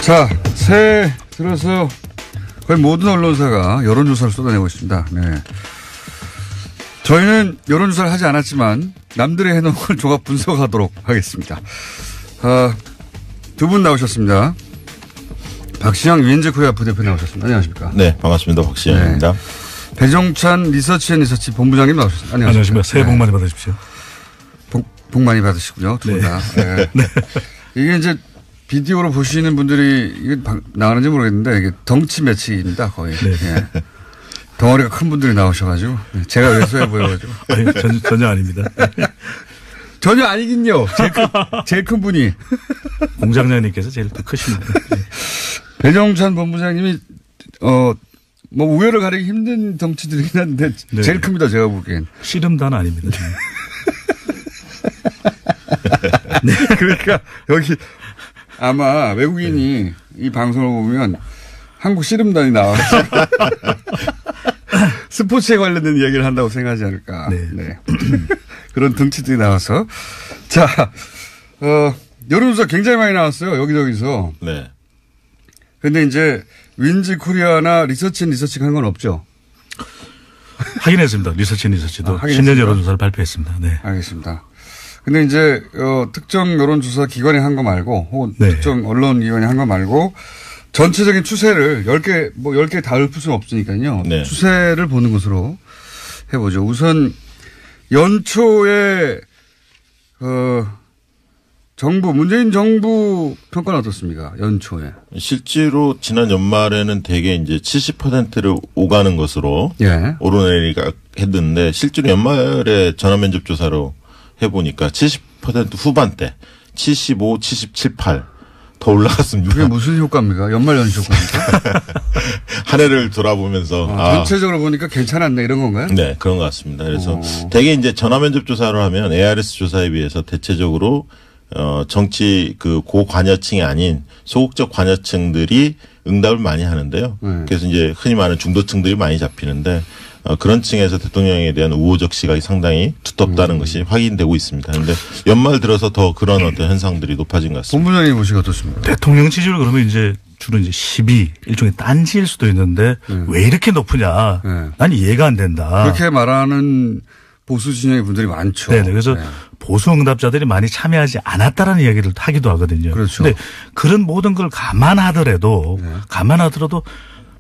자, 새해 들어서 거의 모든 언론사가 여론조사를 쏟아내고 있습니다. 네. 저희는 여론조사를 하지 않았지만 남들이 해놓은 걸 종합 분석하도록 하겠습니다. 두 분 나오셨습니다. 박시영 윈즈코리아 부대표 나오셨습니다. 안녕하십니까? 네, 반갑습니다. 박시영입니다. 네. 배종찬 리서치 본부장님 나오셨습니다. 안녕하십니까? 새해 복 많이 받으십시오. 복 많이 받으시고요. 두 분 다. 네. 네. 이게 이제 비디오로 보시는 분들이 이게 나가는지 모르겠는데 이게 덩치 매치입니다. 거의. 네. 예. 덩어리가 큰 분들이 나오셔가지고 제가 왜소해 보여가지고. 아니, 전혀 아닙니다. 전혀 아니긴요. 제일 큰 분이. 공장장님께서 제일 크십니다. 네. 배종찬 본부장님이 뭐 우열을 가리기 힘든 덩치들이긴 한데 네. 제일 큽니다. 제가 보기엔. 씨름단 아닙니다. 네. 그러니까 여기 아마 외국인이 이 방송을 보면 한국 씨름단이 나와서 스포츠에 관련된 이야기를 한다고 생각하지 않을까. 네. 네. 그런 덩치들이 나와서. 자, 여론조사 굉장히 많이 나왔어요. 여기저기서. 네. 근데 이제 윈즈코리아나 리서치가 한 건 없죠? 하긴 했습니다. 리서치도 신년 여론조사를 발표했습니다. 네. 알겠습니다. 근데 이제 특정 여론조사 기관이 한 거 말고 혹은 네. 특정 언론 기관이 한 거 말고 전체적인 추세를 10개 다 읊을 수는 없으니까요. 네. 추세를 보는 것으로 해보죠. 우선 연초에 문재인 정부 평가는 어떻습니까? 연초에. 실제로 지난 연말에는 대개 이제 70%를 오가는 것으로 예. 오르내리가 했는데 실제로 연말에 전화면접 조사로 해보니까 70% 후반대 75, 77, 8 더 올라갔습니다. 그게 무슨 효과입니까? 연말 연시 효과입니까? 한 해를 돌아보면서. 전체적으로 보니까 괜찮았네 이런 건가요? 네, 그런 것 같습니다. 그래서 대개 이제 전화면접 조사를 하면 ARS 조사에 비해서 대체적으로 정치 고관여층이 아닌 소극적 관여층들이 응답을 많이 하는데요. 그래서 이제 흔히 말하는 중도층들이 많이 잡히는데 그런 층에서 대통령에 대한 우호적 시각이 상당히 두텁다는 것이 확인되고 있습니다. 그런데 연말 들어서 더 그런 어떤 현상들이 높아진 것 같습니다. 본부장님 보시기 어떻습니까? 대통령 지지율 그러면 이제 주로 이제 10위 일종의 딴지일 수도 있는데 왜 이렇게 높으냐? 난 이해가 안 된다. 그렇게 말하는 보수 진영의 분들이 많죠. 네, 그래서 보수 응답자들이 많이 참여하지 않았다라는 이야기를 하기도 하거든요. 그렇죠. 그런데 그런 모든 걸 감안하더라도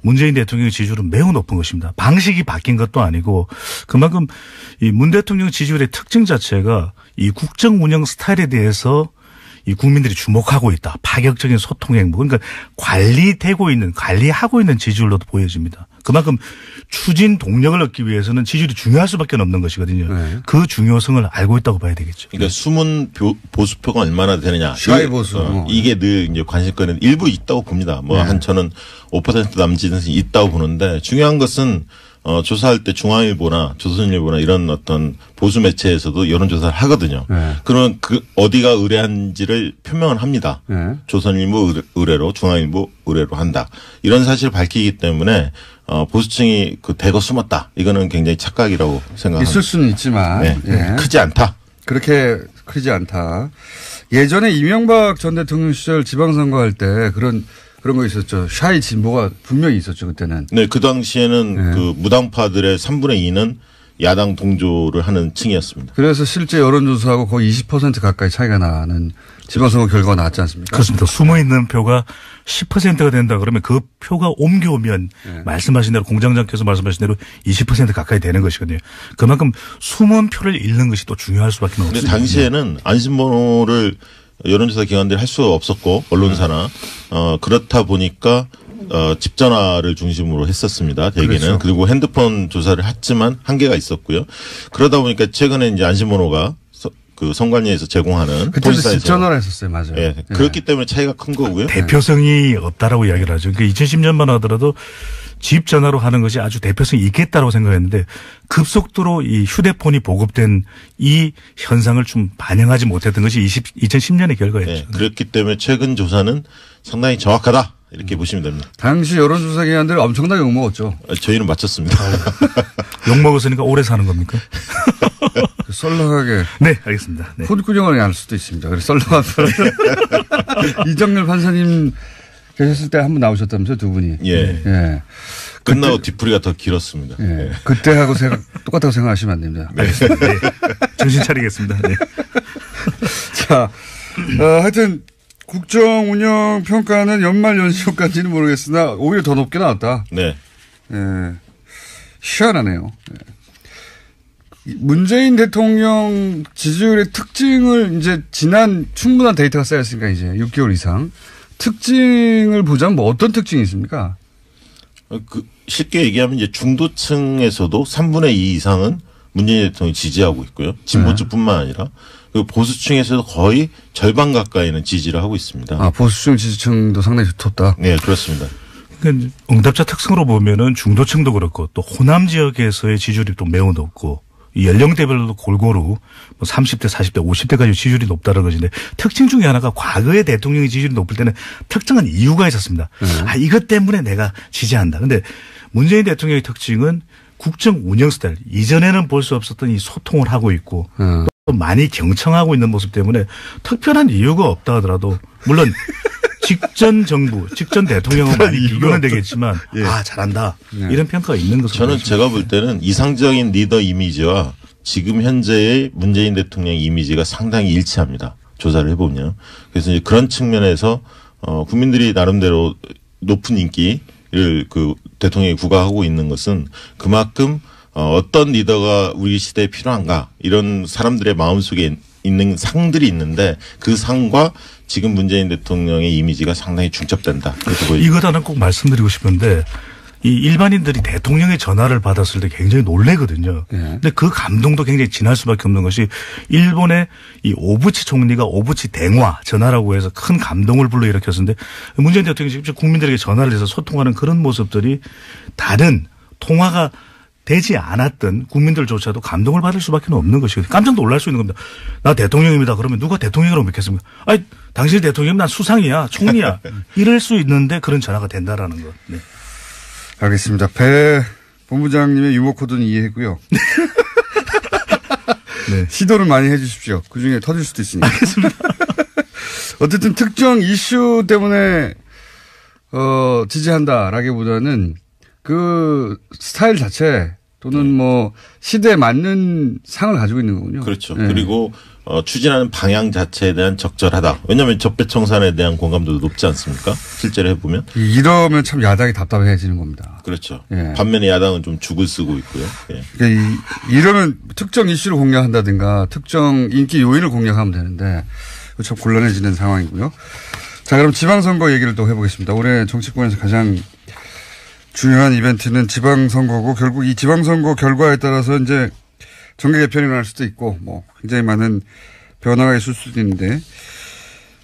문재인 대통령의 지지율은 매우 높은 것입니다. 방식이 바뀐 것도 아니고 그만큼 이 문 대통령 지지율의 특징 자체가 이 국정 운영 스타일에 대해서 이 국민들이 주목하고 있다. 파격적인 소통 행보. 그러니까 관리하고 있는 지지율로도 보여집니다. 그만큼 추진 동력을 얻기 위해서는 지지율이 중요할 수밖에 없는 것이거든요. 네. 그 중요성을 알고 있다고 봐야 되겠죠. 그러니까 숨은 보수표가 얼마나 되느냐. 샤이 보수. 이게 늘 이제 관심거리는 일부 있다고 봅니다. 저는 5% 남짓은 있다고 보는데 중요한 것은 조사할 때 중앙일보나 조선일보나 이런 어떤 보수 매체에서도 여론조사를 하거든요. 네. 그러면 어디가 의뢰한지를 표명을 합니다. 네. 조선일보 의뢰로 중앙일보 의뢰로 한다. 이런 사실을 밝히기 때문에 보수층이 대거 숨었다. 이거는 굉장히 착각이라고 생각합니다. 있을 수는 있지만 네. 예. 크지 않다. 그렇게 크지 않다. 예전에 이명박 전 대통령 시절 지방선거할 때 그런 거 있었죠. 샤이 진보가 분명히 있었죠. 그때는. 네. 그 당시에는 무당파들의 3분의 2는 야당 동조를 하는 층이었습니다. 그래서 실제 여론조사하고 거의 20% 가까이 차이가 나는 지방선거 결과가 나왔지 않습니까? 그렇습니다. 숨어있는 표가 10%가 된다 그러면 그 표가 옮겨오면 말씀하신 대로 공장장께서 말씀하신 대로 20% 가까이 되는 것이거든요. 그만큼 숨은 표를 잃는 것이 또 중요할 수밖에 없습니다. 그런데 당시에는 안심번호를 여론조사 기관들이 할 수 없었고 언론사나 그렇다 보니까 집전화를 중심으로 했었습니다. 대개는. 그렇죠. 그리고 핸드폰 조사를 했지만 한계가 있었고요. 그러다 보니까 최근에 이제 안심번호가 선관위에서 제공하는 그때 집전화를 했었어요. 맞아요. 예. 네. 그렇기 때문에 차이가 큰 거고요. 대표성이 없다라고 이야기를 하죠. 그러니까 2010년만 하더라도 집 전화로 하는 것이 아주 대표성이 있겠다라고 생각했는데 급속도로 이 휴대폰이 보급된 이 현상을 좀 반영하지 못했던 것이 2010년의 결과였죠. 네. 그렇기 때문에 최근 조사는 상당히 정확하다. 이렇게 보시면 됩니다. 당시 여론조사 기관들 엄청나게 욕먹었죠. 저희는 맞췄습니다. 욕먹었으니까 오래 사는 겁니까? 썰렁하게. 네, 알겠습니다. 네. 혼구정을 안 할 수도 있습니다. 그래서 썰렁한 이정렬 판사님 계셨을 때 한 번 나오셨다면서요, 두 분이. 예. 예. 끝나고 뒤풀이가 더 길었습니다. 예. 예. 그때하고 똑같다고 생각하시면 안 됩니다. 네. 네. 정신 차리겠습니다. 네. 자, 하여튼 국정 운영 평가는 연말 연시효까지는 모르겠으나 오히려 더 높게 나왔다. 네. 예. 희한하네요. 예. 문재인 대통령 지지율의 특징을 이제 지난 충분한 데이터가 쌓였으니까 이제 6개월 이상 특징을 보자면 뭐 어떤 특징이 있습니까? 쉽게 얘기하면 이제 중도층에서도 3분의 2 이상은 문재인 대통령이 지지하고 있고요. 진보층뿐만 아니라 그 보수층에서도 거의 절반 가까이는 지지를 하고 있습니다. 아, 보수층 지지층도 상당히 두텁다. 네, 그렇습니다. 그러니까 응답자 특성으로 보면은 중도층도 그렇고 또 호남 지역에서의 지지율이 또 매우 높고 연령대별로 골고루 뭐 30대, 40대, 50대까지 지지율이 높다는 것인데 특징 중에 하나가 과거에 대통령의 지지율이 높을 때는 특정한 이유가 있었습니다. 아, 이것 때문에 내가 지지한다. 근데 문재인 대통령의 특징은 국정 운영 스타일. 이전에는 볼 수 없었던 이 소통을 하고 있고 또 많이 경청하고 있는 모습 때문에 특별한 이유가 없다 하더라도 물론 직전 정부, 직전 대통령은 많이 비교는 되겠지만 예. 아 잘한다 이런 평가가 있는 것으로 저는 제가 볼 때는 이상적인 리더 이미지와 지금 현재의 문재인 대통령 이미지가 상당히 일치합니다. 조사를 해보면. 그래서 이제 그런 측면에서 국민들이 나름대로 높은 인기를 그 대통령이 부과하고 있는 것은 그만큼 어떤 리더가 우리 시대에 필요한가 이런 사람들의 마음속에 있는 상들이 있는데 그 상과 지금 문재인 대통령의 이미지가 상당히 중첩된다. 이것 하나 꼭 말씀드리고 싶은데 이 일반인들이 대통령의 전화를 받았을 때 굉장히 놀래거든요. 근데 그 감동도 굉장히 진할 수밖에 없는 것이 일본의 이 오부치 총리가 오부치 대화 전화라고 해서 큰 감동을 불러일으켰는데 문재인 대통령이 직접 국민들에게 전화를 해서 소통하는 그런 모습들이 다른 통화가 되지 않았던 국민들조차도 감동을 받을 수밖에 없는 것이거든요. 깜짝 놀랄 수 있는 겁니다. 나 대통령입니다. 그러면 누가 대통령이라고 믿겠습니까? 아니, 당신이 대통령이면 난 수상이야, 총리야. 이럴 수 있는데 그런 전화가 된다라는 것. 네. 알겠습니다. 배 본부장님의 유머 코드는 이해했고요. 네. 시도를 많이 해 주십시오. 그중에 터질 수도 있으니까. 알겠습니다. 어쨌든 특정 이슈 때문에 지지한다라기보다는 그 스타일 자체 또는 뭐 시대에 맞는 상을 가지고 있는 거군요. 그렇죠. 네. 그리고 추진하는 방향 자체에 대한 적절하다. 왜냐하면 적폐청산에 대한 공감도도 높지 않습니까? 실제로 해보면. 이러면 참 야당이 답답해지는 겁니다. 그렇죠. 예. 반면에 야당은 좀 죽을 쓰고 있고요. 예. 그러니까 이러면 특정 이슈를 공략한다든가 특정 인기 요인을 공략하면 되는데 참 곤란해지는 상황이고요. 자, 그럼 지방선거 얘기를 또 해보겠습니다. 올해 정치권에서 가장 중요한 이벤트는 지방선거고 결국 이 지방선거 결과에 따라서 이제 정계 개편이 일어날 수도 있고 뭐 굉장히 많은 변화가 있을 수도 있는데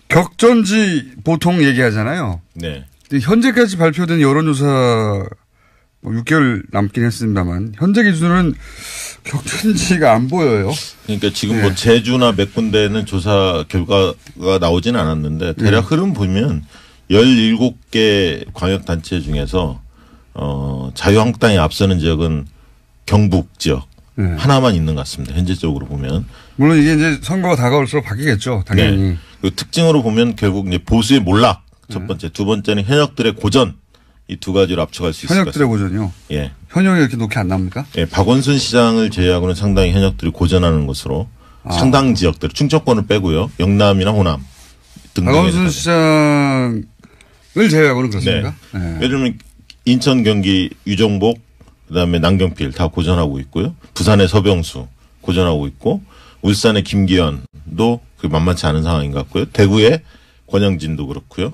격전지 보통 얘기하잖아요. 네. 근데 현재까지 발표된 여론조사 뭐 6개월 남긴 했습니다만 현재 기준으로는 격전지가 안 보여요. 그러니까 지금 뭐 제주나 몇 군데는 조사 결과가 나오진 않았는데 대략 흐름 보면 17개 광역단체 중에서 자유한국당이 앞서는 지역은 경북 지역 하나만 있는 것 같습니다. 현재적으로 보면. 물론 이게 이제 선거가 다가올수록 바뀌겠죠. 당연히. 네. 그 특징으로 보면 결국 이제 보수의 몰락 첫 번째, 두 번째는 현역들의 고전 이 두 가지로 압축할 수 있을 것 같습니다. 현역들의 고전이요? 예. 현역이 이렇게 높게 안 나옵니까? 예. 박원순 시장을 제외하고는 상당히 현역들이 고전하는 것으로 상당 지역들 충청권을 빼고요. 영남이나 호남 등등. 박원순 시장을 제외하고는 그렇습니까? 네. 네. 예를 들면 인천, 경기, 유정복, 그다음에 남경필 다 고전하고 있고요. 부산의 서병수 고전하고 있고 울산의 김기현도 그 만만치 않은 상황인 것 같고요. 대구의 권영진도 그렇고요.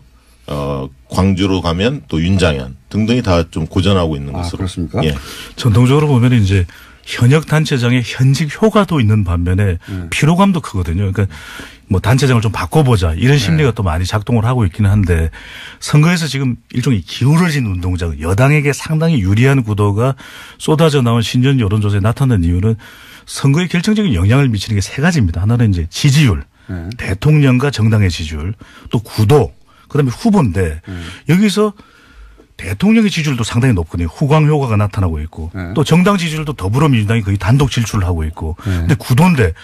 광주로 가면 또 윤장현 등등이 다 좀 고전하고 있는 것으로. 그렇습니까? 예. 전통적으로 보면 이제 현역 단체장의 현직 효과도 있는 반면에 피로감도 크거든요. 그러니까 뭐 단체장을 좀 바꿔보자 이런 심리가 또 많이 작동을 하고 있기는 한데 선거에서 지금 일종의 기울어진 운동장 여당에게 상당히 유리한 구도가 쏟아져 나온 신년 여론조사에 나타난 이유는 선거에 결정적인 영향을 미치는 게 세 가지입니다. 하나는 이제 지지율, 대통령과 정당의 지지율, 또 구도, 그다음에 후보인데 여기서 대통령의 지지율도 상당히 높거든요. 후광 효과가 나타나고 있고 또 정당 지지율도 더불어민주당이 거의 단독 질주를 하고 있고 근데 구도인데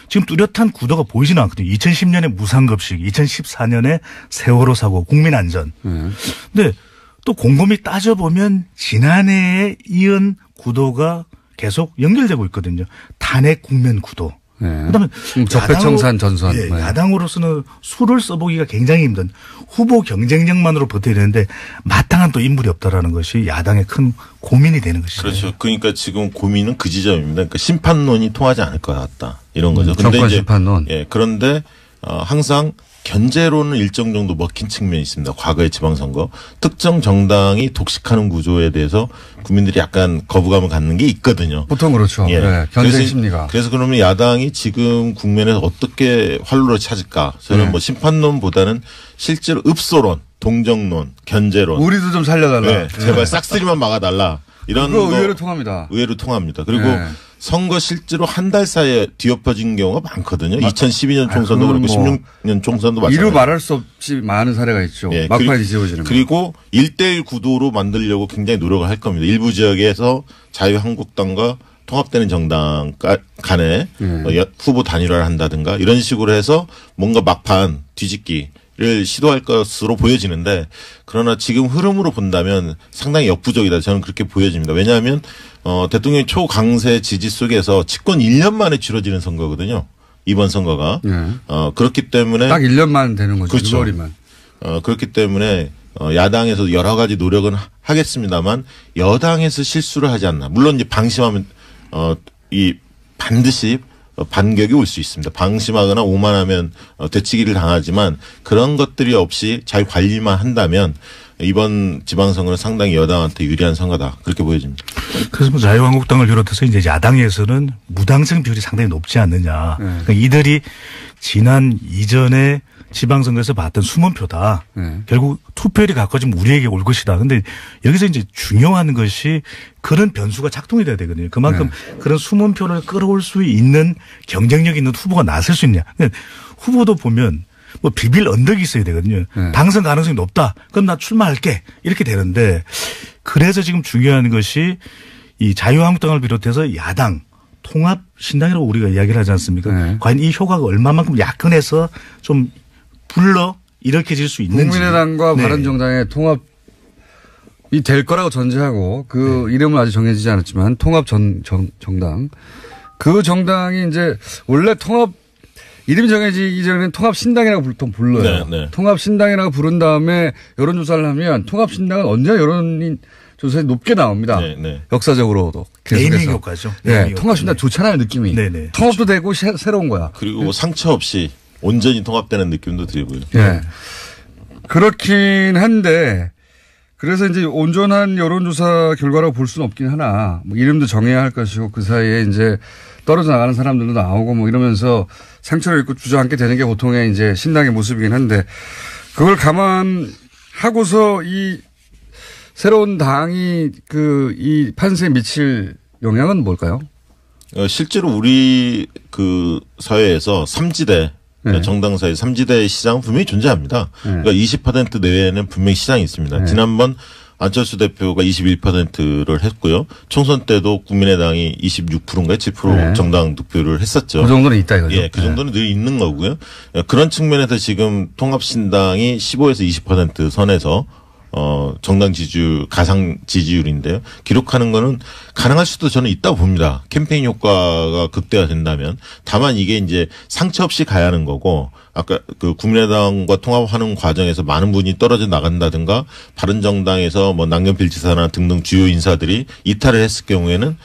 지금 뚜렷한 구도가 보이지는 않거든요. 2010년에 무상급식, 2014년에 세월호 사고, 국민안전. 근데 또 곰곰이 따져보면 지난해에 이은 구도가 계속 연결되고 있거든요. 탄핵 국면 구도. 그다음에 적폐청산 전선. 예, 야당으로서는 수를 써보기가 굉장히 힘든 후보 경쟁력만으로 버텨야 되는데 마땅한 또 인물이 없다라는 것이 야당의 큰 고민이 되는 것이죠. 그렇죠. 그러니까 지금 고민은 그 지점입니다. 그러니까 심판론이 통하지 않을 것 같다. 이런 거죠. 정권 심판론. 예, 그런데 항상 견제로는 일정 정도 먹힌 측면이 있습니다. 과거의 지방선거. 특정 정당이 독식하는 구조에 대해서 국민들이 약간 거부감을 갖는 게 있거든요. 보통 그렇죠. 예. 네, 견제 심리가. 그래서 그러면 야당이 지금 국면에서 어떻게 활로를 찾을까. 저는 뭐 심판론보다는 실제로 읍소론, 동정론, 견제론. 우리도 좀 살려달라. 네, 제발 싹쓸이만 막아달라. 이런 거 의외로 통합니다. 의외로 통합니다. 그리고 선거 실제로 한 달 사이에 뒤엎어진 경우가 많거든요. 2012년 총선도 그렇고 16년 총선도 마찬가지로. 이루 말할 수 없이 많은 사례가 있죠. 예, 막판이 지어지는 거. 그리고 1대1 구도로 만들려고 굉장히 노력을 할 겁니다. 일부 지역에서 자유한국당과 통합되는 정당 간에 후보 단일화를 한다든가 이런 식으로 해서 뭔가 막판 뒤집기를 시도할 것으로 보여지는데 그러나 지금 흐름으로 본다면 상당히 역부족이다. 저는 그렇게 보여집니다. 왜냐하면 대통령의 초강세 지지 속에서 집권 1년 만에 치러지는 선거거든요. 이번 선거가. 그렇기 때문에. 딱 1년만 되는 거죠. 그렇죠. 6월이면. 그렇기 때문에 야당에서 여러 가지 노력은 하겠습니다만 여당에서 실수를 하지 않나. 물론 이제 방심하면 이 반드시 반격이 올 수 있습니다. 방심하거나 오만하면 되치기를 당하지만 그런 것들이 없이 잘 관리만 한다면 이번 지방선거는 상당히 여당한테 유리한 선거다. 그렇게 보여집니다. 그래서 뭐 자유한국당을 비롯해서 이제 야당에서는 무당성 비율이 상당히 높지 않느냐. 그러니까 이들이 지난 이전에 지방선거에서 봤던 숨은 표다. 결국 투표율이 가까워지면 우리에게 올 것이다. 근데 여기서 이제 중요한 것이 그런 변수가 작동이 돼야 되거든요. 그만큼 그런 숨은 표를 끌어올 수 있는 경쟁력 있는 후보가 나설 수 있냐. 후보도 보면 뭐 비빌 언덕이 있어야 되거든요. 당선 가능성이 높다. 그럼 나 출마할게. 이렇게 되는데 그래서 지금 중요한 것이 이 자유한국당을 비롯해서 야당 통합 신당이라고 우리가 이야기를 하지 않습니까? 과연 이 효과가 얼마만큼 야근해서 좀 불러 일으켜질 수 있는지. 국민의당과 바른정당의 통합이 될 거라고 전제하고 그 이름은 아직 정해지지 않았지만 통합 정당. 그 정당이 이제 원래 통합 이름이 정해지기 전에는 통합신당이라고 보통 불러요. 통합신당이라고 부른 다음에 여론조사를 하면 통합신당은 언제나 여론조사에 높게 나옵니다. 역사적으로도. 네이밍 효과죠. 네. 통합신당 좋잖아요, 느낌이. 통합도 되고 새로운 거야. 그리고 상처 없이 온전히 통합되는 느낌도 들고요. 네. 그렇긴 한데 그래서 이제 온전한 여론조사 결과라고 볼 수는 없긴 하나 뭐 이름도 정해야 할 것이고 그 사이에 이제 떨어져 나가는 사람들도 나오고 뭐 이러면서 상처를 입고 주저앉게 되는 게 보통의 이제 신당의 모습이긴 한데 그걸 감안하고서 이 새로운 당이 이 판세에 미칠 영향은 뭘까요? 실제로 우리 그 사회에서 3지대 정당 사이 3지대 시장은 분명히 존재합니다. 그러니까 20% 내외에는 분명히 시장이 있습니다. 지난번 안철수 대표가 21%를 했고요. 총선 때도 국민의당이 26%인가요? 7% 정당 득표를 했었죠. 그 정도는 있다 이거죠. 예, 그 정도는 늘 있는 거고요. 그런 측면에서 지금 통합신당이 15에서 20% 선에서 정당 지지율, 가상 지지율인데요. 기록하는 거는 가능할 수도 저는 있다고 봅니다. 캠페인 효과가 극대화된다면. 다만 이게 이제 상처 없이 가야 하는 거고, 아까 그 국민의당과 통합하는 과정에서 많은 분이 떨어져 나간다든가, 바른정당에서 뭐 남경필 지사나 등등 주요 인사들이 이탈을 했을 경우에는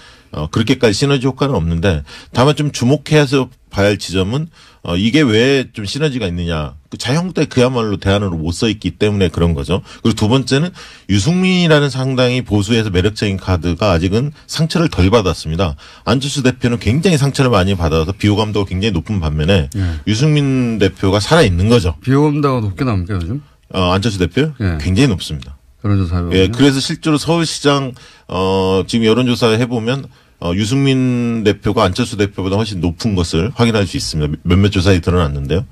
그렇게까지 시너지 효과는 없는데, 다만 좀 주목해서 봐야 할 지점은 이게 왜 좀 시너지가 있느냐. 자유한국당이 그야말로 대안으로 못 써 있기 때문에 그런 거죠. 그리고 두 번째는 유승민이라는 상당히 보수에서 매력적인 카드가 아직은 상처를 덜 받았습니다. 안철수 대표는 굉장히 상처를 많이 받아서 비호감도가 굉장히 높은 반면에 유승민 대표가 살아있는 거죠. 비호감도가 높게 나옵니까 요즘? 안철수 대표? 굉장히 높습니다. 여론조사 예, 그래서 실제로 서울시장 지금 여론조사 해보면 유승민 대표가 안철수 대표보다 훨씬 높은 것을 확인할 수 있습니다. 몇몇 조사에 드러났는데요.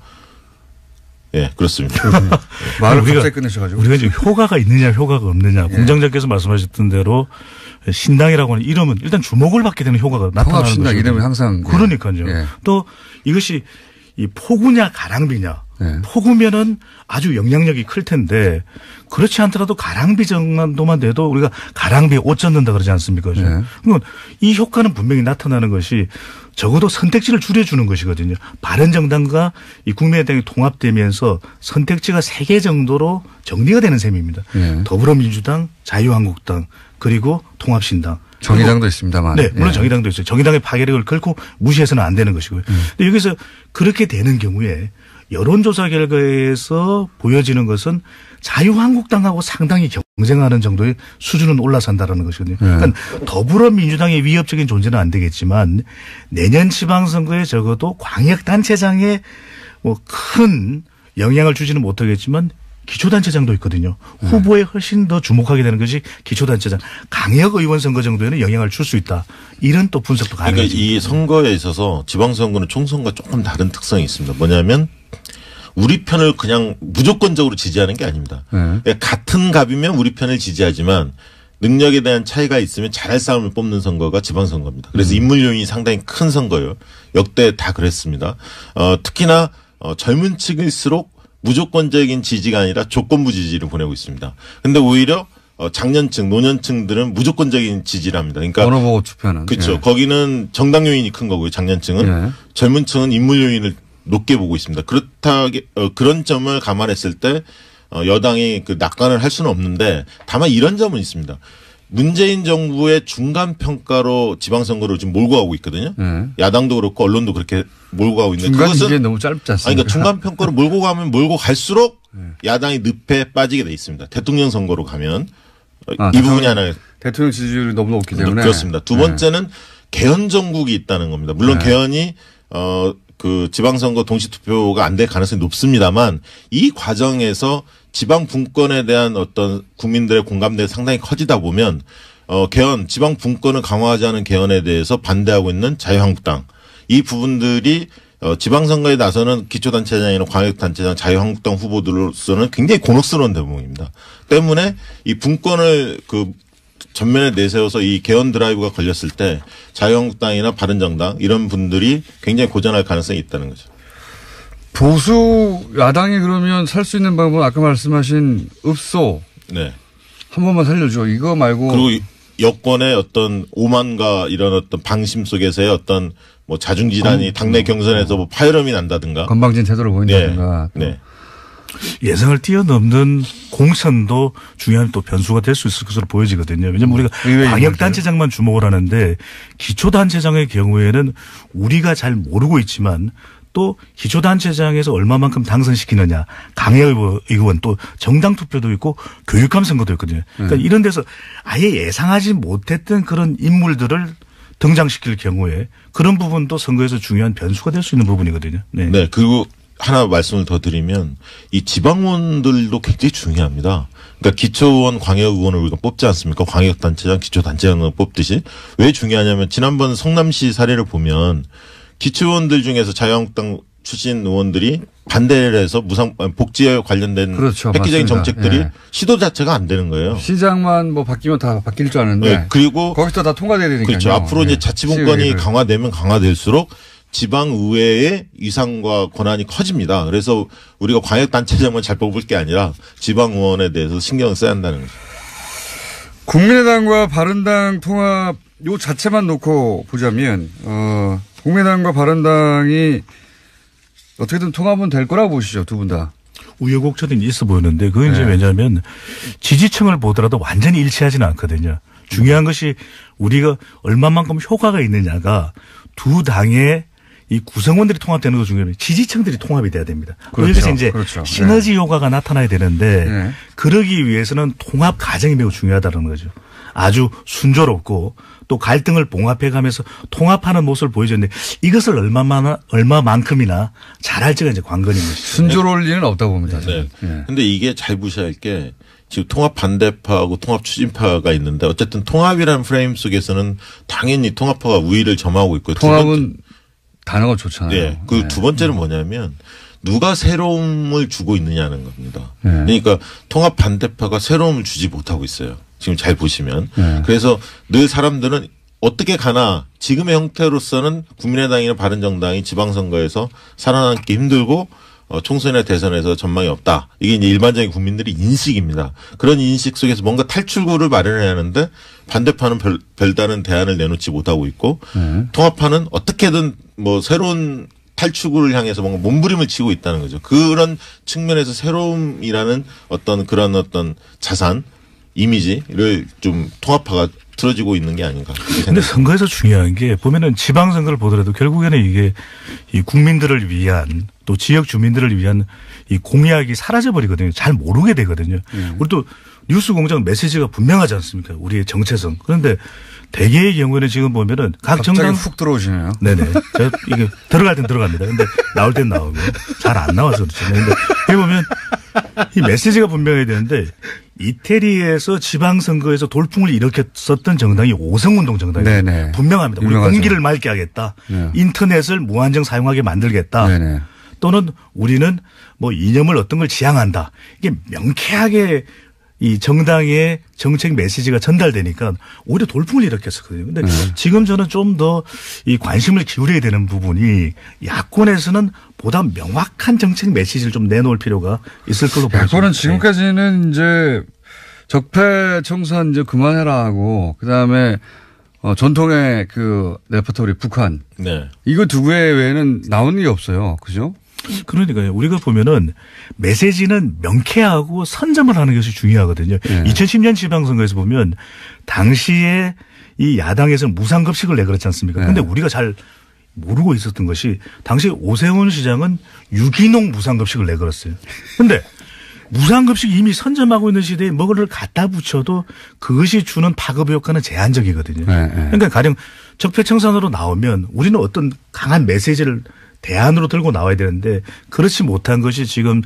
예, 그렇습니다. 말을 갑자기 끝내셔가지고. 우리가 지금 효과가 있느냐 효과가 없느냐 공장장께서 말씀하셨던 대로 신당이라고 하는 이름은 일단 주목을 받게 되는 효과가 나타나는 거죠. 통합신당 이름이 항상. 그러니까요. 예. 또 이것이 이 폭우냐 가랑비냐. 예. 폭우면은 아주 영향력이 클 텐데 그렇지 않더라도 가랑비 정도만 돼도 우리가 가랑비에 옷 젖는다 그러지 않습니까? 예. 그러니까 이 효과는 분명히 나타나는 것이 적어도 선택지를 줄여주는 것이거든요. 바른정당과 이 국민의당이 통합되면서 선택지가 3개 정도로 정리가 되는 셈입니다. 예. 더불어민주당, 자유한국당 그리고 통합신당. 정의당도 있습니다만. 네, 물론 예. 정의당도 있어요. 정의당의 파괴력을 결코 무시해서는 안 되는 것이고요. 근데 여기서 그렇게 되는 경우에 여론조사 결과에서 보여지는 것은 자유한국당하고 상당히 경쟁하는 정도의 수준은 올라선다라는 것이거든요. 그러니까 더불어민주당의 위협적인 존재는 안 되겠지만 내년 지방선거에 적어도 광역단체장에 뭐 큰 영향을 주지는 못하겠지만 기초단체장도 있거든요. 후보에 훨씬 더 주목하게 되는 것이 기초단체장. 강역의원 선거 정도에는 영향을 줄 수 있다. 이런 또 분석도 가능합니다. 그러니까 이 선거에 있어서 지방선거는 총선과 조금 다른 특성이 있습니다. 뭐냐면 우리 편을 그냥 무조건적으로 지지하는 게 아닙니다. 그러니까 같은 값이면 우리 편을 지지하지만 능력에 대한 차이가 있으면 잘할 사람을 뽑는 선거가 지방선거입니다. 그래서 인물 요인이 상당히 큰 선거예요. 역대 다 그랬습니다. 특히나 젊은 층일수록 무조건적인 지지가 아니라 조건부 지지를 보내고 있습니다. 근데 오히려 장년층, 노년층들은 무조건적인 지지를 합니다. 그러니까 번호 보고 투표하는. 그렇죠. 예. 거기는 정당 요인이 큰 거고요. 장년층은 예. 젊은 층은 인물 요인을 높게 보고 있습니다. 그런 점을 감안했을 때 여당이 그 낙관을 할 수는 없는데 다만 이런 점은 있습니다. 문재인 정부의 중간 평가로 지방선거를 지금 몰고 가고 있거든요. 야당도 그렇고 언론도 그렇게 몰고 가고 있는데 중간 그것은 이게 너무 짧지 않습니까? 그러니까 중간 평가로 몰고 가면 몰고 갈수록 야당이 늪에 빠지게 돼 있습니다. 대통령 선거로 가면 이 부분이 하나 대통령 지지율이 너무 높기 때문에. 그렇습니다. 두 번째는 개헌 정국이 있다는 겁니다. 물론 개헌이 그 지방선거 동시투표가 안 될 가능성이 높습니다만 이 과정에서 지방 분권에 대한 어떤 국민들의 공감대가 상당히 커지다 보면 개헌 지방 분권을 강화하지 않은 개헌에 대해서 반대하고 있는 자유한국당 이 부분들이 지방선거에 나서는 기초단체장이나 광역단체장 자유한국당 후보들로서는 굉장히 곤혹스러운 대목입니다. 때문에 이 분권을 그 전면에 내세워서 이 개헌 드라이브가 걸렸을 때 자유한국당이나 바른정당 이런 분들이 굉장히 고전할 가능성이 있다는 거죠. 보수 야당이 그러면 살 수 있는 방법은 아까 말씀하신 읍소. 네. 한 번만 살려줘. 이거 말고. 그리고 여권의 어떤 오만과 이런 어떤 방심 속에서의 어떤 뭐 자중질환이 당내 경선에서 뭐 파열음이 난다든가. 건방진 태도를 보인다든가. 네. 네. 예상을 뛰어넘는 공천도 중요한 또 변수가 될 수 있을 것으로 보여지거든요. 왜냐하면 우리가 광역단체장만 주목을 하는데 기초단체장의 경우에는 우리가 잘 모르고 있지만 또 기초단체장에서 얼마만큼 당선시키느냐. 강역의원 또 정당 투표도 있고 교육감 선거도 있거든요. 그러니까 이런 데서 아예 예상하지 못했던 그런 인물들을 등장시킬 경우에 그런 부분도 선거에서 중요한 변수가 될 수 있는 부분이거든요. 네. 네. 그리고 하나 말씀을 더 드리면 이 지방의원들도 굉장히 중요합니다. 그러니까 기초의원, 광역의원을 우리가 뽑지 않습니까? 광역단체장, 기초단체장을 뽑듯이. 왜 중요하냐면 지난번 성남시 사례를 보면 기초의원들 중에서 자유한국당 출신 의원들이 반대를 해서 복지에 관련된 그렇죠. 획기적인 맞습니다. 정책들이 예. 시도 자체가 안 되는 거예요. 시장만 뭐 바뀌면 다 바뀔 줄 아는데. 네. 그리고 거기서 다 통과돼야 되니까요. 그렇죠. 앞으로 이제 자치분권이 강화되면 강화될수록 지방의회의 위상과 권한이 커집니다. 그래서 우리가 광역단체장만 잘 뽑을 게 아니라 지방의원에 대해서 신경을 써야 한다는 거죠. 국민의당과 바른당 통합 요 자체만 놓고 보자면 국민의당과 바른당이 어떻게든 통합은 될 거라고 보시죠. 두 분 다. 우여곡절이 있어 보이는데 그건 이제 왜냐하면 지지층을 보더라도 완전히 일치하지는 않거든요. 중요한 것이 우리가 얼마만큼 효과가 있느냐가 두 당의 이 구성원들이 통합되는 거 중요합니다. 지지층들이 통합이 돼야 됩니다. 그렇죠. 여기서 이제 그렇죠. 시너지 효과가 나타나야 되는데 네. 그러기 위해서는 통합 과정이 매우 중요하다는 거죠. 아주 순조롭고 또 갈등을 봉합해 가면서 통합하는 모습을 보여줬는데 이것을 얼마만큼이나 잘할지가 이제 관건인 것이죠. 순조로울 리는 없다고 봅니다. 네. 네. 근데 이게 잘 보셔야 할 게 지금 통합 반대파하고 통합 추진파가 있는데 어쨌든 통합이라는 프레임 속에서는 당연히 통합파가 우위를 점하고 있고 통합은 단어가 좋잖아요. 네. 그 두 번째는 뭐냐면 누가 새로움을 주고 있느냐는 겁니다. 그러니까 통합 반대파가 새로움을 주지 못하고 있어요. 지금 잘 보시면. 그래서 늘 사람들은 어떻게 가나 지금의 형태로서는 국민의당이나 바른정당이 지방선거에서 살아남기 힘들고 총선이나 대선에서 전망이 없다. 이게 이제 일반적인 국민들의 인식입니다. 그런 인식 속에서 뭔가 탈출구를 마련해야 하는데 반대파는 별다른 대안을 내놓지 못하고 있고 통합파는 어떻게든 뭐 새로운 탈출구를 향해서 뭔가 몸부림을 치고 있다는 거죠. 그런 측면에서 새로움이라는 그런 자산, 이미지를 좀 통합파가 틀어지고 있는 게 아닌가. 그런데 선거에서 중요한 게 보면은 지방선거를 보더라도 결국에는 이게 이 국민들을 위한 또 지역 주민들을 위한 이 공약이 사라져버리거든요. 잘 모르게 되거든요. 우리 또 뉴스 공장 메시지가 분명하지 않습니까? 우리의 정체성. 그런데 대개의 경우에는 지금 보면은 각 정당 훅 들어오시네요. 네네. 제가 이게 들어갈 땐 들어갑니다. 근데 나올 땐 나오고 잘 안 나와서 그렇죠. 근데 여기 보면 이 메시지가 분명해야 되는데 이태리에서 지방선거에서 돌풍을 일으켰었던 정당이 오성운동 정당이에요. 네네. 분명합니다. 우리 공기를 맑게 하겠다. 네. 인터넷을 무한정 사용하게 만들겠다. 네네. 또는 우리는 뭐 이념을 어떤 걸 지향한다. 이게 명쾌하게 이 정당의 정책 메시지가 전달되니까 오히려 돌풍을 일으켰었거든요. 근데 지금 저는 좀 더 이 관심을 기울여야 되는 부분이 야권에서는 보다 명확한 정책 메시지를 좀 내놓을 필요가 있을 걸로 보입니다. 야권은 지금까지는 이제 적폐 청산 이제 그만해라 하고 그다음에 전통의 그 레퍼토리 북한. 네. 이거 두 개 외에는 나오는 게 없어요. 그죠? 그러니까요. 우리가 보면은 메시지는 명쾌하고 선점을 하는 것이 중요하거든요. 네. 2010년 지방선거에서 보면 당시에 이 야당에서는 무상급식을 내걸었지 않습니까? 그런데 네. 우리가 잘 모르고 있었던 것이 당시 오세훈 시장은 유기농 무상급식을 내걸었어요. 그런데 무상급식 이미 선점하고 있는 시대에 뭐를 갖다 붙여도 그것이 주는 파급 효과는 제한적이거든요. 네. 그러니까 가령 적폐청산으로 나오면 우리는 어떤 강한 메시지를 대안으로 들고 나와야 되는데 그렇지 못한 것이 지금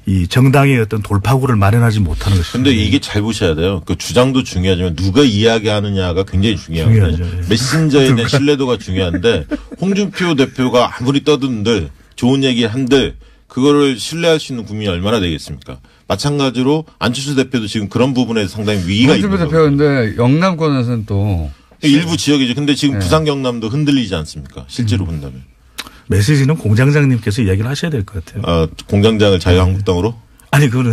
이 정당의 어떤 돌파구를 마련하지 못하는 것입니다. 그런데 이게 잘 보셔야 돼요. 그 주장도 중요하지만 누가 이야기하느냐가 굉장히 중요하거든요. 예. 메신저에 대한 신뢰도가 중요한데 홍준표 대표가 아무리 떠든들 좋은 얘기 한들 그거를 신뢰할 수 있는 국민이 얼마나 되겠습니까? 마찬가지로 안철수 대표도 지금 그런 부분에 상당히 위기가 있는 거예요. 홍준표 대표인데 영남권에서는 또 일부 지역이죠. 근데 지금 네. 부산 경남도 흔들리지 않습니까? 실제로 본다면. 메시지는 공장장님께서 이야기를 하셔야 될 것 같아요. 공장장을 자유한국당으로? 아니 그거는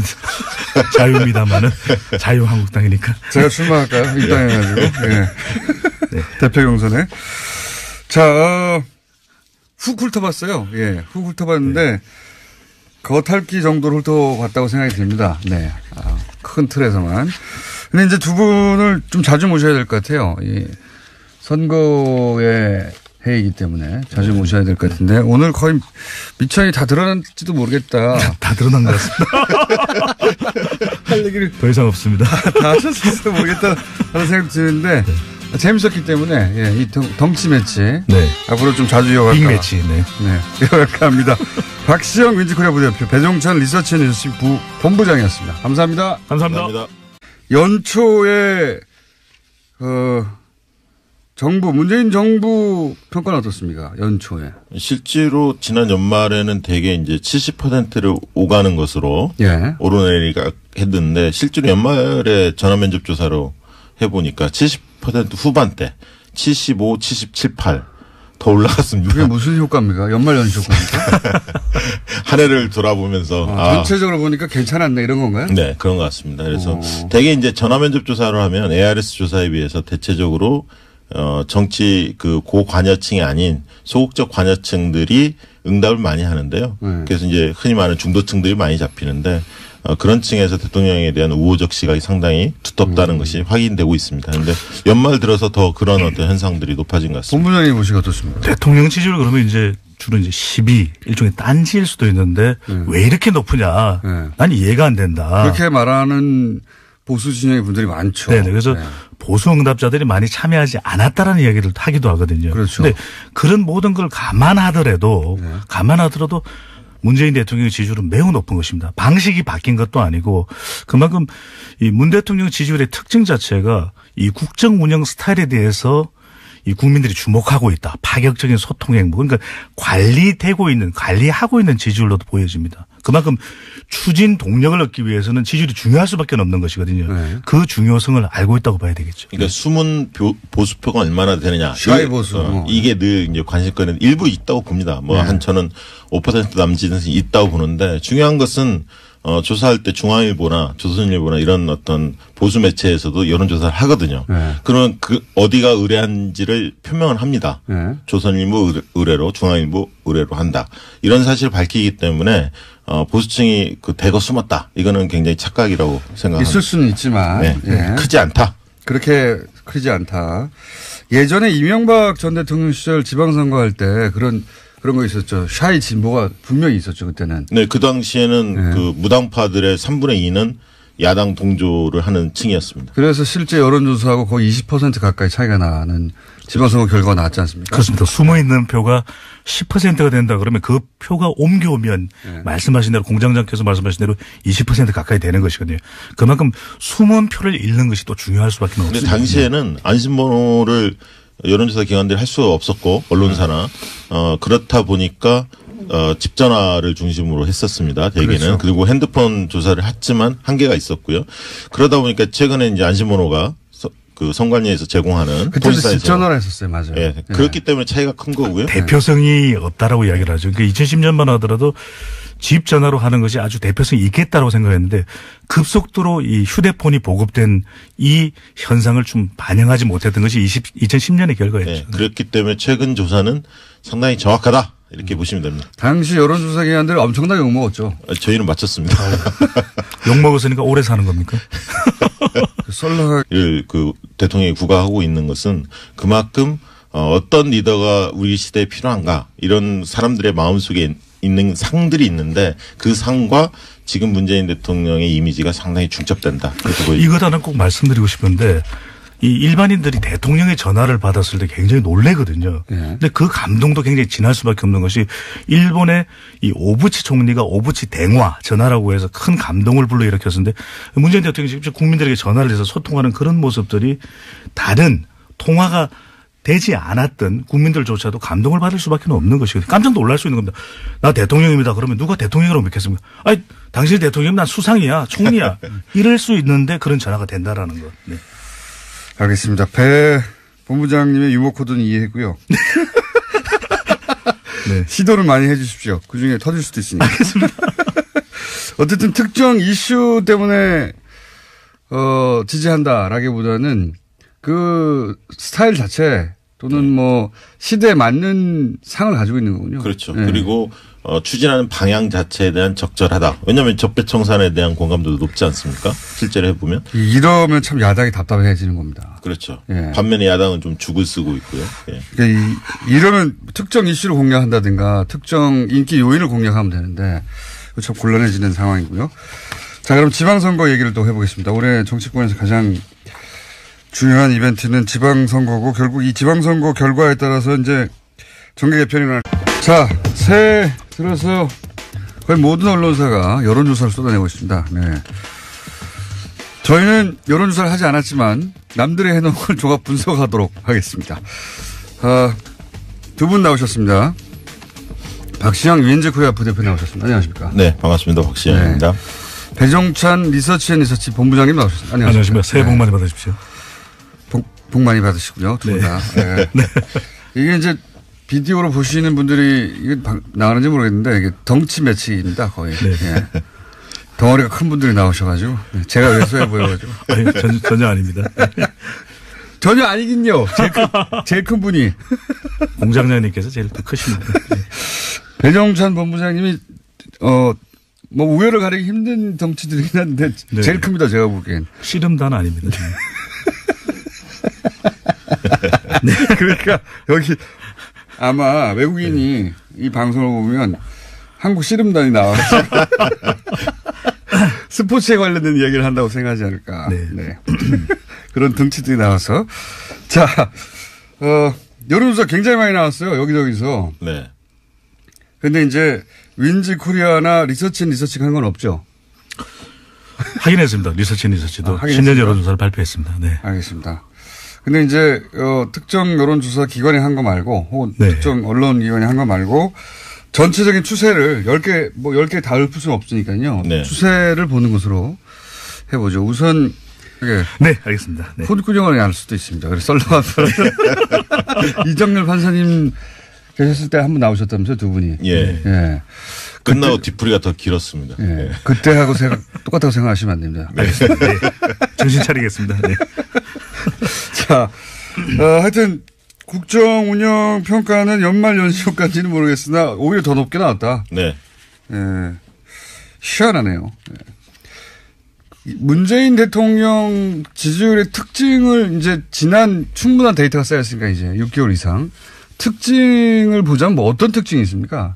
자유입니다만은 자유한국당이니까. 제가 출마할까요? 입당해가지고. 네. 네. 대표 경선에. 자, 훅 훑어봤어요. 예, 훅 훑어봤는데 네. 겉핥기 정도로 훑어봤다고 생각이 듭니다. 네, 큰 틀에서만. 근데 이제 두 분을 좀 자주 모셔야 될 것 같아요. 이 선거에 회의이기 때문에 자주 모셔야 될 것 같은데 오늘 거의 미천이 다 드러난지도 모르겠다. 다 드러난 것 같습니다. 할 얘기를 더 이상 없습니다. 다 하셨을지도 모르겠다 하는 생각이 드는데 재밌었기 때문에 예, 이 덩치 매치 네. 앞으로 좀 자주 이어갈까. 빅 매치. 네. 네, 이어갈까 합니다. 박시영 민지코리아 부대표 배종찬 리서치 뉴스 본부장이었습니다. 감사합니다. 감사합니다. 연초에 정부, 문재인 정부 평가는 어떻습니까? 연초에. 실제로 지난 연말에는 대개 이제 70%를 오가는 것으로 예. 오르내리가 했는데 실제로 연말에 전화면접 조사로 해보니까 70% 후반대, 75, 77, 8 더 올라갔습니다. 그게 무슨 효과입니까? 연말 연시 효과입니까? 한 해를 돌아보면서. 전체적으로 보니까 괜찮았네 이런 건가요? 네, 그런 것 같습니다. 그래서 대개 이제 전화면접 조사를 하면 ARS 조사에 비해서 대체적으로 정치 그 고관여층이 아닌 소극적 관여층들이 응답을 많이 하는데요. 그래서 이제 흔히 말하는 중도층들이 많이 잡히는데 그런 층에서 대통령에 대한 우호적 시각이 상당히 두텁다는 것이 확인되고 있습니다. 그런데 연말 들어서 더 그런 어떤 현상들이 높아진 것 같습니다. 본부장님 보시기 어떻습니까? 대통령 지지율 그러면 이제 주로 이제 12 일종의 딴지일 수도 있는데 왜 이렇게 높으냐? 난 이해가 안 된다. 그렇게 말하는 보수 진영의 분들이 많죠. 네, 그래서 보수 응답자들이 많이 참여하지 않았다라는 이야기를 하기도 하거든요. 그렇죠. 그런데 그런 모든 걸 감안하더라도 문재인 대통령의 지지율은 매우 높은 것입니다. 방식이 바뀐 것도 아니고 그만큼 이 문 대통령 지지율의 특징 자체가 이 국정 운영 스타일에 대해서 이 국민들이 주목하고 있다. 파격적인 소통 행보. 그러니까 관리하고 있는 지지율로도 보여집니다. 그만큼 추진 동력을 얻기 위해서는 지지율이 중요할 수밖에 없는 것이거든요. 네. 그 중요성을 알고 있다고 봐야 되겠죠. 그러니까 숨은 보수표가 얼마나 되느냐. 샤이 보수. 이게 늘 이제 관심거리는 일부 있다고 봅니다. 뭐 한 저는 5% 남짓은 있다고 보는데 중요한 것은 조사할 때 중앙일보나 조선일보나 이런 어떤 보수 매체에서도 여론조사를 하거든요. 네. 그러면 어디가 의뢰한지를 표명을 합니다. 네. 조선일보 의뢰로 중앙일보 의뢰로 한다. 이런 사실을 밝히기 때문에 보수층이 대거 숨었다. 이거는 굉장히 착각이라고 생각합니다. 있을 수는 있지만 네. 예. 크지 않다. 그렇게 크지 않다. 예전에 이명박 전 대통령 시절 지방선거할 때 그런 거 있었죠. 샤이 진보가 분명히 있었죠, 그때는. 네, 그 당시에는 네. 그 무당파들의 3분의 2는 야당 동조를 하는 층이었습니다. 그래서 실제 여론조사하고 거의 20% 가까이 차이가 나는 지방선거 결과가 나왔지 않습니까? 그렇습니다. 숨어있는 표가 10%가 된다 그러면 그 표가 옮겨오면 네. 말씀하신 대로 공장장께서 말씀하신 대로 20% 가까이 되는 것이거든요. 그만큼 숨은 표를 잃는 것이 또 중요할 수밖에 없습니다. 그런데 당시에는 안심번호를 여론조사 기관들이 할 수 없었고 언론사나 그렇다 보니까 집전화를 중심으로 했었습니다. 대개는. 그렇죠. 그리고 핸드폰 조사를 했지만 한계가 있었고요. 그러다 보니까 최근에 이제 안심번호가 그 선관위에서 제공하는 그때도 집전화를 했었어요. 맞아요. 예. 네. 그렇기 때문에 차이가 큰 거고요. 대표성이 없다라고 이야기를 하죠. 그러니까 2010년만 하더라도 집 전화로 하는 것이 아주 대표성이 있겠다라고 생각했는데 급속도로 이 휴대폰이 보급된 이 현상을 좀 반영하지 못했던 것이 2010년의 결과였죠. 네, 그렇기 때문에 최근 조사는 상당히 정확하다 이렇게 보시면 됩니다. 당시 여론조사 기관들 엄청나게 욕먹었죠. 저희는 맞췄습니다. 욕먹었으니까 오래 사는 겁니까? 그 대통령이 구가하고 있는 것은 그만큼 어떤 리더가 우리 시대에 필요한가 이런 사람들의 마음속에 있는 상들이 있는데 그 상과 지금 문재인 대통령의 이미지가 상당히 중첩된다. 이것 하나 꼭 말씀드리고 싶은데 이 일반인들이 대통령의 전화를 받았을 때 굉장히 놀래거든요. 근데 그 감동도 굉장히 진할 수밖에 없는 것이 일본의 이 오부치 총리가 오부치 댕화 전화라고 해서 큰 감동을 불러일으켰었는데 문재인 대통령이 직접 국민들에게 전화를 해서 소통하는 그런 모습들이 다른 통화가 되지 않았던 국민들조차도 감동을 받을 수밖에 없는 것이거든요. 깜짝 놀랄 수 있는 겁니다. 나 대통령입니다. 그러면 누가 대통령이라고 믿겠습니까? 아니, 당신이 대통령이면 난 수상이야, 총리야. 이럴 수 있는데 그런 전화가 된다라는 것. 네. 알겠습니다. 배 본부장님의 유머 코드는 이해했고요. 네. 시도를 많이 해 주십시오. 그중에 터질 수도 있으니까. 알겠습니다. 어쨌든 특정 이슈 때문에 지지한다라기보다는 그 스타일 자체 또는 뭐 시대에 맞는 상을 가지고 있는 거군요. 그렇죠. 네. 그리고 추진하는 방향 자체에 대한 적절하다. 왜냐하면 적폐청산에 대한 공감도도 높지 않습니까? 실제로 해보면. 이러면 참 야당이 답답해지는 겁니다. 그렇죠. 예. 반면에 야당은 좀 죽을 쓰고 있고요. 예. 그러니까 이러면 특정 이슈를 공략한다든가 특정 인기 요인을 공략하면 되는데 참 곤란해지는 상황이고요. 자, 그럼 지방선거 얘기를 또 해보겠습니다. 올해 정치권에서 가장 중요한 이벤트는 지방선거고 결국 이 지방선거 결과에 따라서 이제 정계 개편이 날. 자, 새해 들어서 거의 모든 언론사가 여론조사를 쏟아내고 있습니다. 네. 저희는 여론조사를 하지 않았지만 남들의 해놓은 걸 조각 분석하도록 하겠습니다. 두 분 나오셨습니다. 박시영 윈즈코리아 부대표 나오셨습니다. 안녕하십니까? 네, 반갑습니다. 박시영입니다. 네. 배종찬 리서치앤리서치 본부장님 나오셨습니다. 안녕하십니까? 새해 복 많이 받으십시오. 복 많이 받으시고요. 두 분 다. 네. 네. 이게 이제 비디오로 보시는 분들이 이게 나가는지 모르겠는데 이게 덩치 매치입니다. 거의. 네. 네. 덩어리가 큰 분들이 나오셔가지고 제가 왜소해 보여가지고. 아니, 전혀 아닙니다. 전혀 아니긴요. 제일 큰 분이. 공장장님께서 제일 크십니다. 네. 배종찬 본부장님이 뭐 우열을 가리기 힘든 덩치들이긴 한데 네. 제일 큽니다. 제가 보기엔. 씨름단 아닙니다. 네. 그러니까 여기 아마 외국인이 이 방송을 보면 한국 씨름단이 나와서 스포츠에 관련된 이야기를 한다고 생각하지 않을까. 네. 네. 그런 덩치들이 나와서. 자, 여론조사 굉장히 많이 나왔어요. 여기저기서. 네. 근데 이제 윈지 코리아나 리서치앤리서치가 한 건 없죠? 확인했습니다. 리서치앤리서치도 신년 여론조사를 발표했습니다. 네. 알겠습니다. 근데 이제 특정 여론조사 기관이 한 거 말고 혹은 네. 특정 언론 기관이 한 거 말고 전체적인 추세를 10개 다 읊을 수는 없으니까요. 네. 추세를 보는 것으로 해보죠. 우선 네, 알겠습니다. 네. 혼구정을 알 수도 있습니다. 그래서 썰렁한 이정렬 판사님 계셨을 때 한 번 나오셨다면서요, 두 분이. 예. 예. 끝나고 뒤풀이가 더 길었습니다. 예. 예. 그때하고 똑같다고 생각하시면 안 됩니다. 알겠습니다. 네. 정신 차리겠습니다. 네. 자, 하여튼 국정 운영 평가는 연말 연시효까지는 모르겠으나 오히려 더 높게 나왔다. 네. 예. 희한하네요. 예. 문재인 대통령 지지율의 특징을 이제 지난 충분한 데이터가 쌓였으니까 이제 6개월 이상 특징을 보자면 뭐 어떤 특징이 있습니까?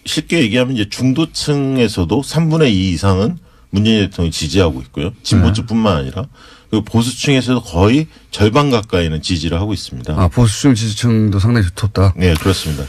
쉽게 얘기하면 이제 중도층에서도 3분의 2 이상은 문재인 대통령이 지지하고 있고요. 진보층뿐만 아니라 그 보수층에서도 거의 절반 가까이는 지지를 하고 있습니다. 아, 보수층 지지층도 상당히 두텁다. 네, 그렇습니다.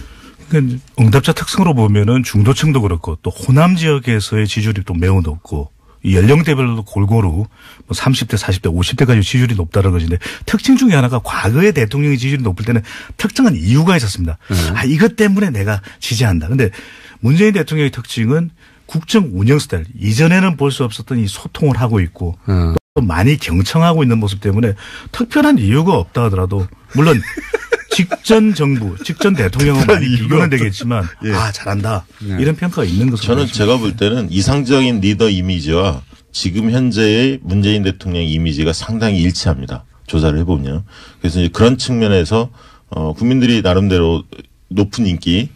그러니까 응답자 특성으로 보면은 중도층도 그렇고 또 호남 지역에서의 지지율이 또 매우 높고 연령대별로도 골고루 뭐 30대, 40대, 50대까지 지지율이 높다는 것인데 특징 중에 하나가 과거에 대통령의 지지율이 높을 때는 특정한 이유가 있었습니다. 아, 이것 때문에 내가 지지한다. 근데 문재인 대통령의 특징은 국정 운영 스타일. 이전에는 볼 수 없었던 이 소통을 하고 있고 또 많이 경청하고 있는 모습 때문에 특별한 이유가 없다 하더라도 물론 직전 정부, 직전 대통령은 많이 비교는 되겠지만 예. 아 잘한다 네. 이런 평가가 있는 것으로 저는 제가 볼 때는 이상적인 리더 이미지와 지금 현재의 문재인 대통령 이미지가 상당히 일치합니다. 조사를 해보면. 그래서 이제 그런 측면에서 국민들이 나름대로 높은 인기